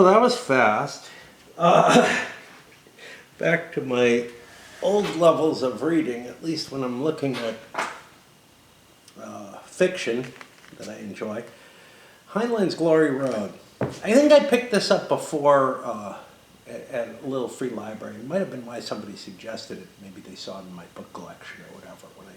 Well, that was fast. Back to my old levels of reading, at least when I'm looking at fiction that I enjoy. Heinlein's Glory Road. I think I picked this up before at a little free library. It might have been why somebody suggested it. Maybe they saw it in my book collection or whatever when I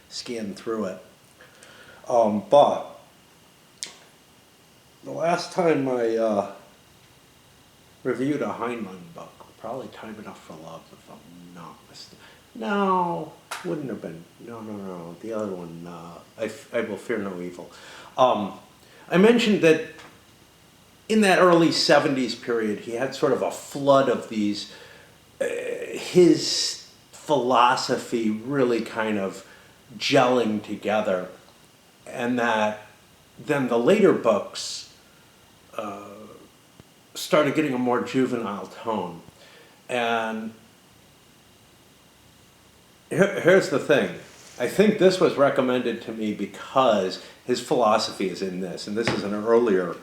scanned through it. But the last time I reviewed a Heinlein book, probably Time Enough for Love, if I'm not mistaken. No, wouldn't have been. No. The other one, I Will Fear No Evil. I mentioned that in that early 70s period, he had sort of a flood of these, his philosophy really kind of gelling together. And that then the later books started getting a more juvenile tone. And here's the thing. I think this was recommended to me because his philosophy is in this. And this is an earlier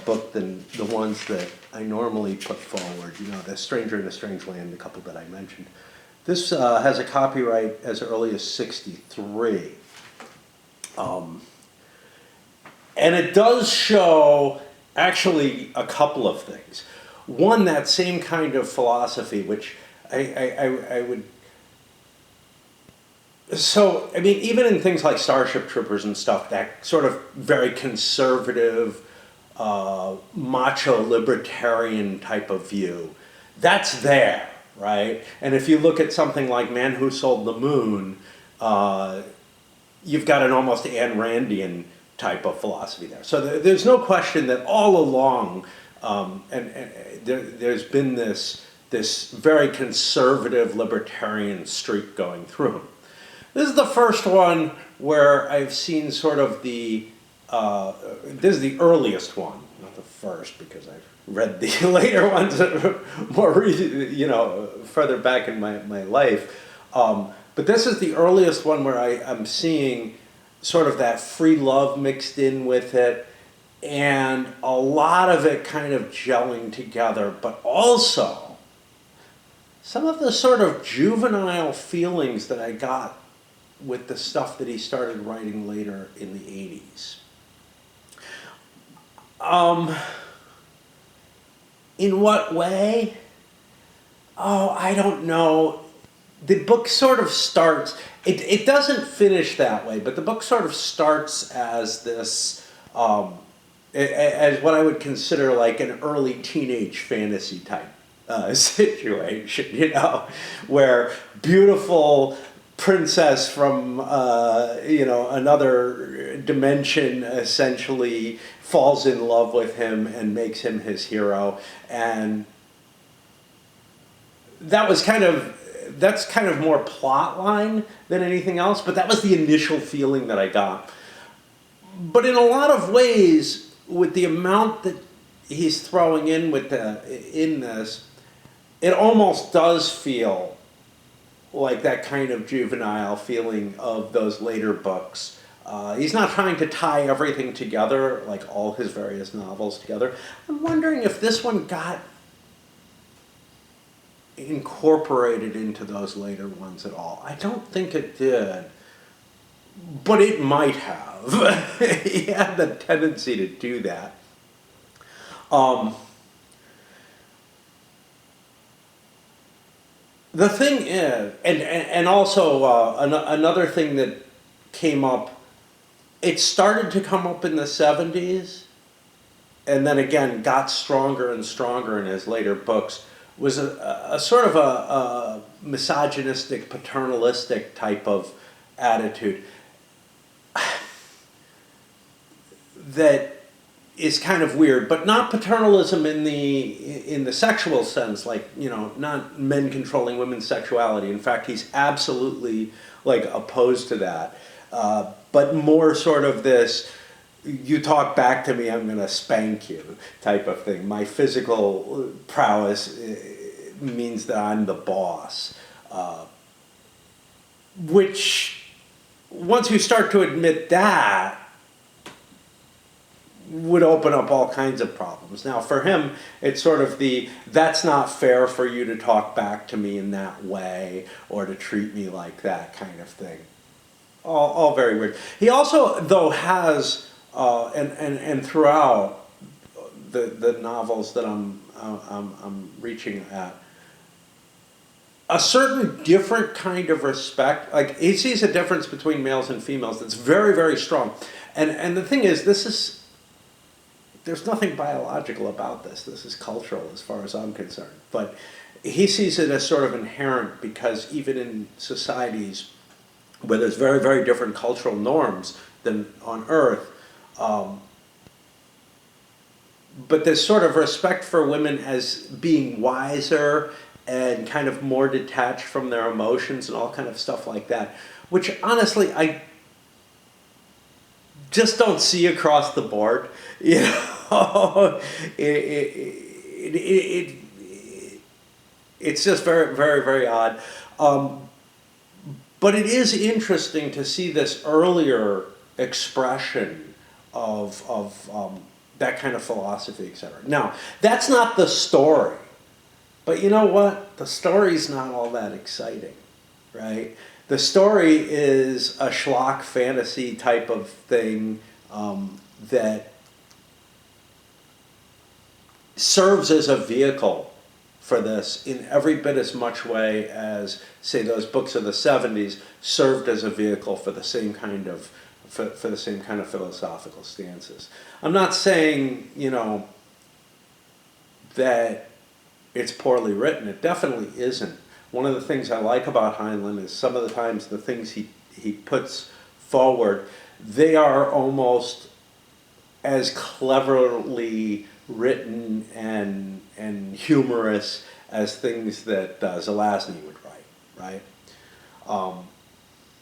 book than the ones that I normally put forward. You know, The Stranger in a Strange Land, the couple that I mentioned. This has a copyright as early as 63. And it does show actually a couple of things. One, that same kind of philosophy, which I would... So, I mean, even in things like Starship Troopers and stuff, that sort of very conservative, macho libertarian type of view, that's there, right? And if you look at something like Man Who Sold the Moon, you've got an almost Ayn Randian type of philosophy there. So there's no question that all along, there's been this very conservative libertarian streak going through him. This is the first one where I've seen sort of this is the earliest one, not the first, because I've read the later ones more further back in my life. But this is the earliest one where I'm seeing sort of that free love mixed in with it, and a lot of it kind of gelling together, but also some of the sort of juvenile feelings that I got with the stuff that he started writing later in the 80s. In what way? Oh, I don't know. The book sort of starts, it doesn't finish that way, but the book sort of starts as this, as what I would consider like an early teenage fantasy type situation, you know, where beautiful princess from, another dimension essentially falls in love with him and makes him his hero. And that's kind of more plot line than anything else, but that was the initial feeling that I got. But in a lot of ways, with the amount that he's throwing in in this, it almost does feel like that kind of juvenile feeling of those later books. He's not trying to tie everything together, like all his various novels together. I'm wondering if this one got incorporated into those later ones at all. I don't think it did, but it might have. He had the tendency to do that. The thing is, and also another thing that came up, it started to come up in the 70s, and then again got stronger and stronger in his later books, was a sort of a misogynistic, paternalistic type of attitude that is kind of weird, but not paternalism in the sexual sense, like, you know, not men controlling women's sexuality. In fact, he's absolutely like opposed to that, but more sort of this, you talk back to me, I'm going to spank you type of thing. My physical prowess means that I'm the boss. Which, once you start to admit that, would open up all kinds of problems. Now, for him, it's sort of that's not fair for you to talk back to me in that way or to treat me like that kind of thing. All very weird. He also, though, has, and throughout the novels that I'm reaching at, a certain different kind of respect. Like, he sees a difference between males and females that's very, very strong. And the thing is, there's nothing biological about this. This is cultural as far as I'm concerned. But he sees it as sort of inherent because even in societies where there's very, very different cultural norms than on Earth, but there's sort of respect for women as being wiser and kind of more detached from their emotions and all kind of stuff like that, which honestly I just don't see across the board. You know, it's just very, very, very odd. But it is interesting to see this earlier expression of that kind of philosophy, etc. Now, that's not the story. But you know what? The story's not all that exciting, right? The story is a schlock fantasy type of thing that serves as a vehicle for this in every bit as much way as, say, those books of the 70s served as a vehicle for the same kind of for the same kind of philosophical stances. I'm not saying, you know, that it's poorly written. It definitely isn't. One of the things I like about Heinlein is some of the times the things he puts forward, they are almost as cleverly written and humorous as things that Zelazny would write, right?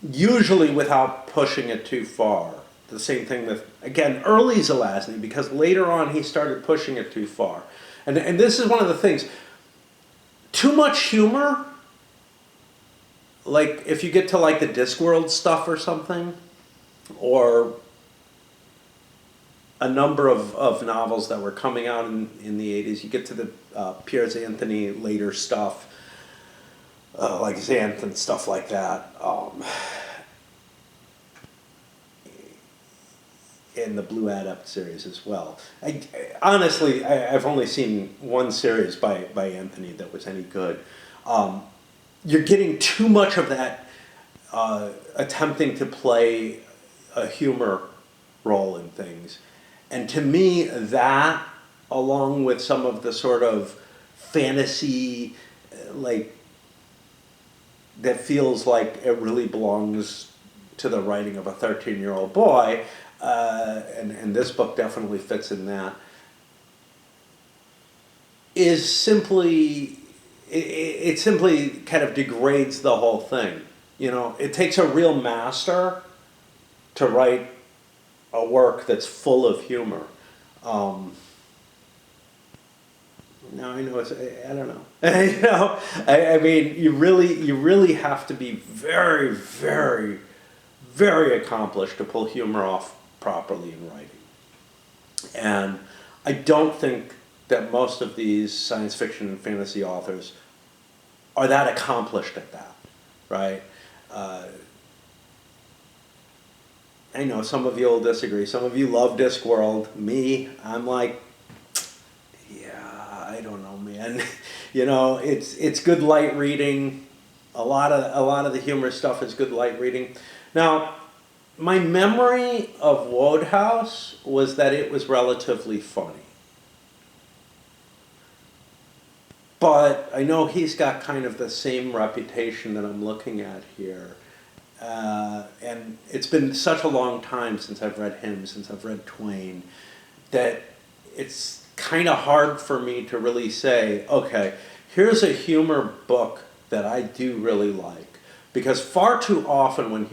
Usually without pushing it too far. The same thing with, again, early Zelazny, because later on he started pushing it too far. And this is one of the things. Too much humor, like if you get to like the Discworld stuff or something, or a number of novels that were coming out in the 80s, you get to the Piers Anthony later stuff, like Xanth and stuff like that, in the Blue Adept series as well. Honestly, I've only seen one series by Anthony that was any good. You're getting too much of that attempting to play a humor role in things. And to me, that, along with some of the sort of fantasy, like, that feels like it really belongs to the writing of a 13-year-old boy, and this book definitely fits in that, is simply, it simply kind of degrades the whole thing. You know, it takes a real master to write a work that's full of humor. Now I know it's, I don't know. You know, I mean, you really have to be very, very, very accomplished to pull humor off properly in writing. And I don't think that most of these science fiction and fantasy authors are that accomplished at that, right? I know some of you will disagree. Some of you love Discworld. Me, I'm like, yeah, I don't know, man. You know, it's good light reading. A lot of the humor stuff is good light reading. Now, my memory of Wodehouse was that it was relatively funny. But I know he's got kind of the same reputation that I'm looking at here. And it's been such a long time since I've read him, since I've read Twain, that it's kind of hard for me to really say, okay, here's a humor book that I do really like. Because far too often when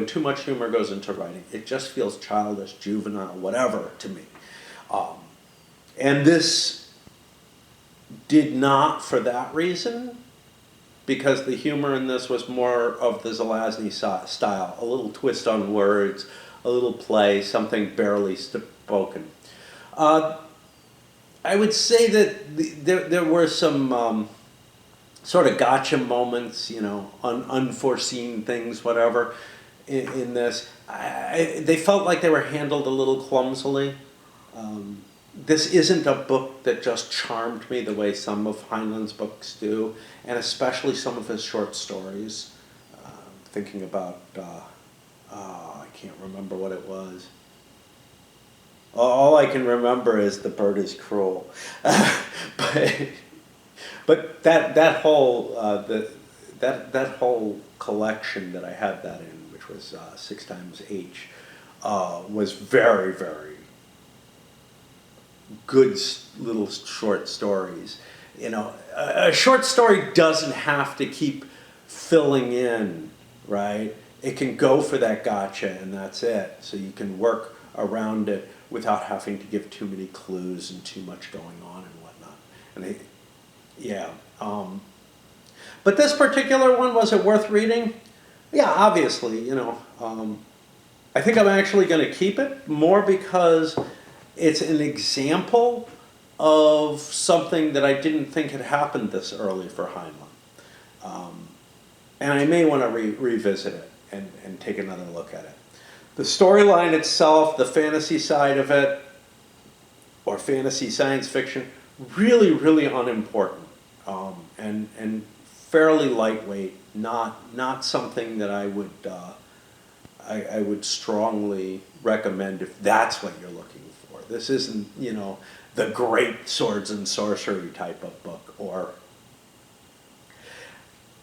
too much humor goes into writing, it just feels childish, juvenile, whatever to me. And this did not for that reason, because the humor in this was more of the Zelazny style, a little twist on words, a little play, something barely spoken. I would say that there were some sort of gotcha moments, unforeseen things, whatever, in this. They felt like they were handled a little clumsily. This isn't a book that just charmed me the way some of Heinlein's books do, and especially some of his short stories. Thinking about, I can't remember what it was. All I can remember is The Bird is Cruel. but that whole that whole collection that I had that in, which was 6 times H, was very, very good little short stories. A short story doesn't have to keep filling in, right? It can go for that gotcha and that's it. So you can work around it without having to give too many clues and too much going on and whatnot. And but this particular one, was it worth reading? Yeah, obviously, I think I'm actually going to keep it more because it's an example of something that I didn't think had happened this early for Heinlein. And I may want to revisit it and take another look at it. The storyline itself, the fantasy side of it, or fantasy science fiction, really, really unimportant, and fairly lightweight. Not something that I would strongly recommend if that's what you're looking for. This isn't, the great swords and sorcery type of book, or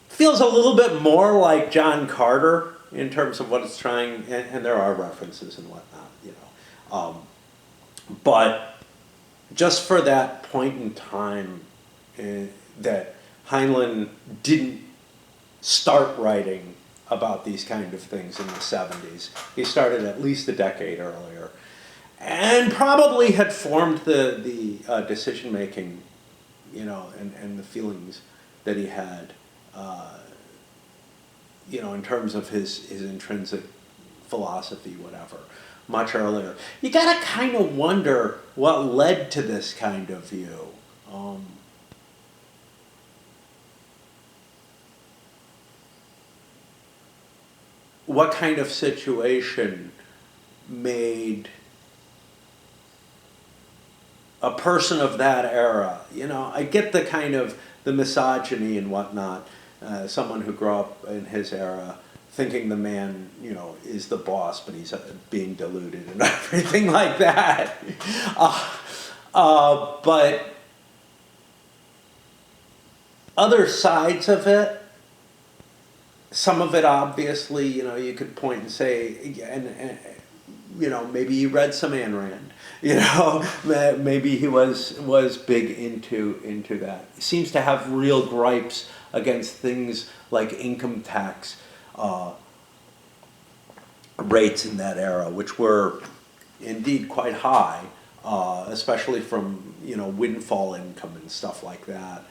feels a little bit more like John Carter in terms of what it's trying, and there are references and whatnot, but just for that point in time that Heinlein didn't start writing about these kind of things in the 70s. He started at least a decade earlier, and probably had formed the decision making, and the feelings that he had, in terms of his intrinsic philosophy, whatever, much earlier. You gotta kind of wonder what led to this kind of view. What kind of situation made a person of that era, I get the kind of the misogyny and whatnot, someone who grew up in his era thinking the man, is the boss, but he's being deluded and everything like that. But other sides of it, some of it obviously, you could point and say, and maybe he read some Ayn Rand. Maybe he was big into that. He seems to have real gripes against things like income tax rates in that era, which were indeed quite high, especially from windfall income and stuff like that.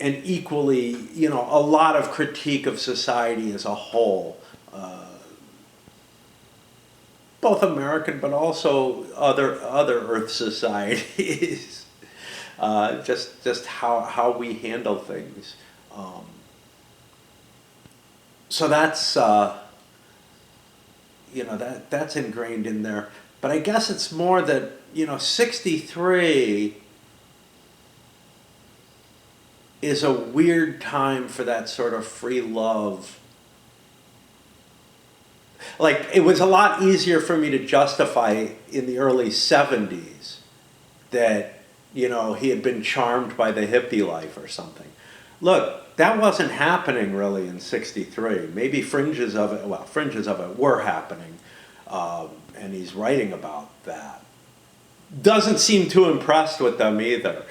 And equally, a lot of critique of society as a whole, both American but also other Earth societies, just how we handle things. So that's that's ingrained in there. But I guess it's more that 63 is a weird time for that sort of free love. Like, it was a lot easier for me to justify in the early 70s that, he had been charmed by the hippie life or something. Look, that wasn't happening really in 63. Maybe fringes of it were happening, and he's writing about that. Doesn't seem too impressed with them either.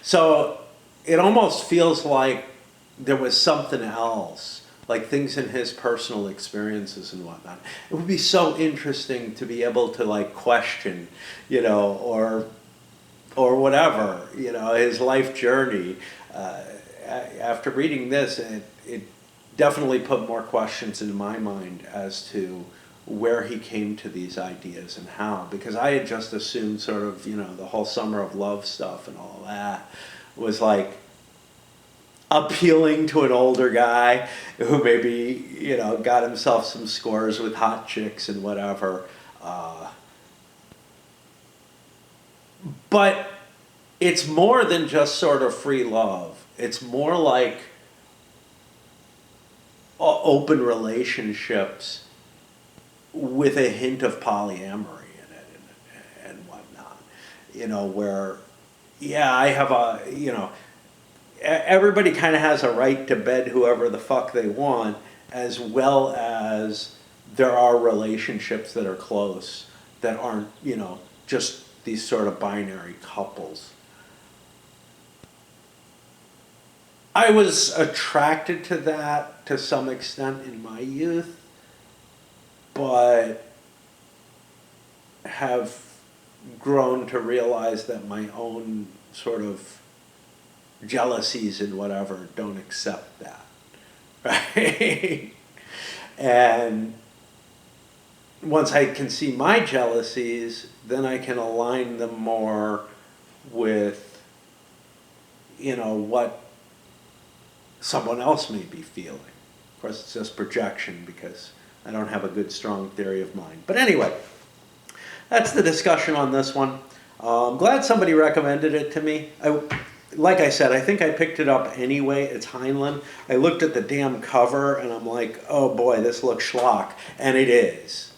So it almost feels like there was something else, like things in his personal experiences and whatnot. It would be so interesting to be able to question, or whatever, his life journey. After reading this, it definitely put more questions in my mind as to where he came to these ideas and how, because I had just assumed sort of, the whole Summer of Love stuff and all that was like appealing to an older guy who maybe, got himself some scores with hot chicks and whatever. But it's more than just sort of free love. It's more like open relationships with a hint of polyamory in it and whatnot. Where, yeah, I have everybody kind of has a right to bed whoever the fuck they want, as well as there are relationships that are close that aren't, just these sort of binary couples. I was attracted to that to some extent in my youth, but have grown to realize that my own sort of jealousies and whatever don't accept that, right? And once I can see my jealousies, then I can align them more with, what someone else may be feeling. Of course, it's just projection because I don't have a good, strong theory of mind. But anyway, that's the discussion on this one. I'm glad somebody recommended it to me. Like I said, I think I picked it up anyway. It's Heinlein. I looked at the damn cover and I'm like, oh boy, this looks schlock. And it is.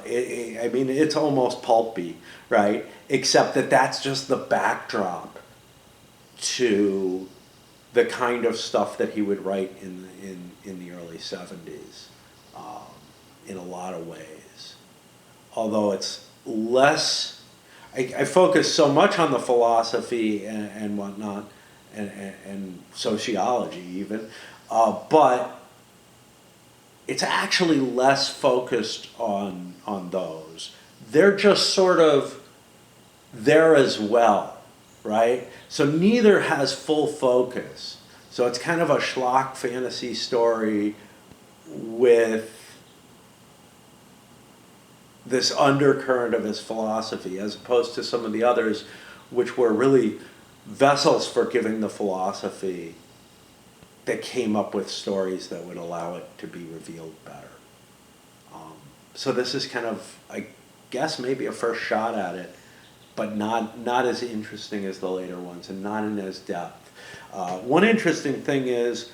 It's almost pulpy, right? Except that that's just the backdrop to the kind of stuff that he would write in the early 70s, in a lot of ways. Although it's less, I focus so much on the philosophy and whatnot, and sociology even, but it's actually less focused on those. They're just sort of there as well, right? So neither has full focus. So it's kind of a schlock fantasy story with this undercurrent of his philosophy, as opposed to some of the others, which were really vessels for giving the philosophy that came up with stories that would allow it to be revealed better. So this is kind of, I guess, maybe a first shot at it, but not as interesting as the later ones and not in as depth. One interesting thing is,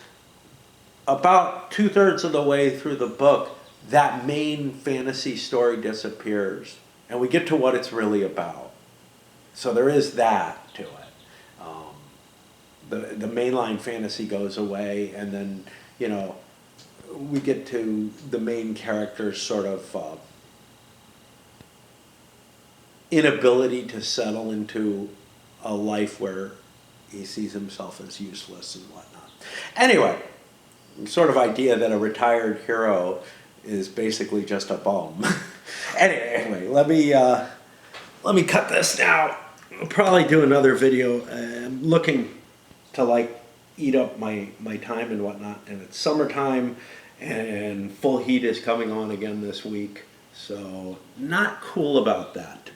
about 2/3 of the way through the book, that main fantasy story disappears, and we get to what it's really about. So there is that to it. The mainline fantasy goes away, and then, we get to the main character's sort of inability to settle into a life where he sees himself as useless and whatnot. Anyway, sort of idea that a retired hero is basically just a bum. Anyway, let me cut this now. I'll probably do another video. I'm looking to eat up my time and whatnot, and it's summertime and full heat is coming on again this week, so not cool about that, to